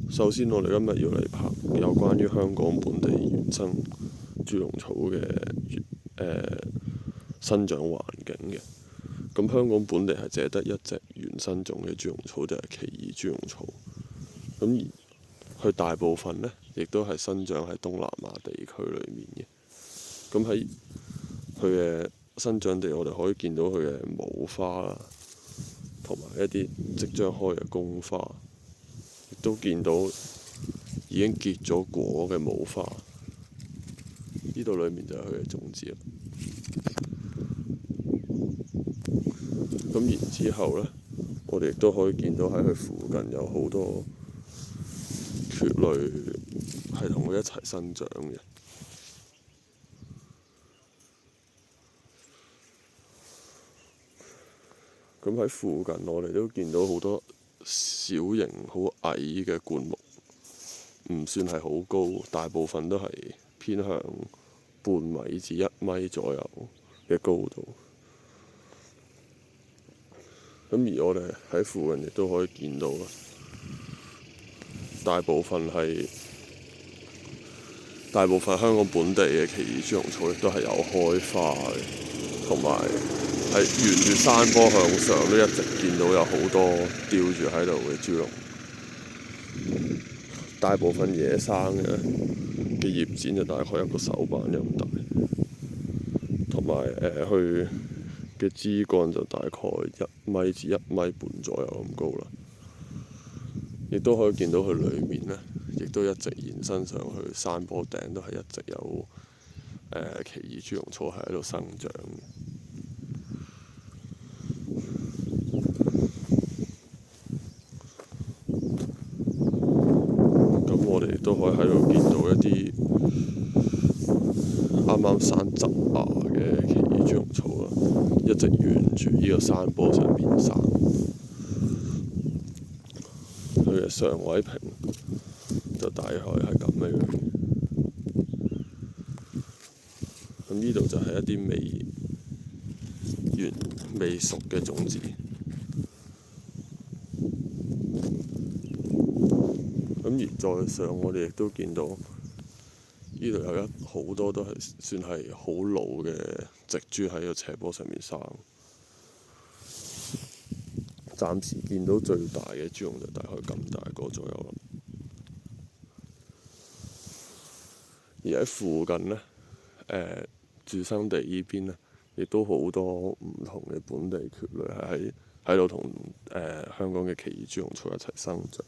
首先，我哋今日要嚟拍有關於香港本地原生豬籠草嘅生長環境嘅。咁香港本地係淨係得一隻原生種嘅豬籠草，就係奇異豬籠草。咁而佢大部分呢，亦都係生長喺東南亞地區裏面嘅。咁喺佢嘅生長地，我哋可以見到佢嘅母花啦，同埋一啲即將開嘅公花，亦都見到已經結咗果嘅母花。呢度裏面就係佢嘅種子啦。咁然之後呢，我哋亦都可以見到喺佢附近有好多蕨類係同佢一齊生長嘅。咁喺附近，我哋都見到好多小型好矮嘅灌木，唔算係好高，大部分都係偏向半米至1米左右嘅高度。咁而我哋喺附近亦都可以見到啦，大部分香港本地嘅奇異豬籠草亦都係有開花嘅，同埋係沿住山坡向上都一直見到有好多吊住喺度嘅豬籠。大部分野生嘅葉剪就大概一個手板咁大，同埋佢嘅枝幹就大概1米至1米半左右咁高啦。亦都可以見到佢裏面呢，亦都一直延伸上去山坡頂，都係一直有奇異豬籠草係喺度生長嘅。咁我哋亦都可以喺度見到一啲啱啱生摘芽嘅奇異豬籠草啦，一直沿住呢個山坡上面生。佢嘅上位坪就大概係咁樣。咁呢度就係一啲未熟嘅種子。咁而再上，我哋亦都見到呢度有好多都係算係好老嘅植株喺個斜坡上面生。暫時見到最大嘅豬籠就大概咁大個左右啦。而喺附近呢，住生地呢邊呢，亦都好多唔同嘅本地蕨類係喺度同香港嘅奇異豬籠草一齊生長。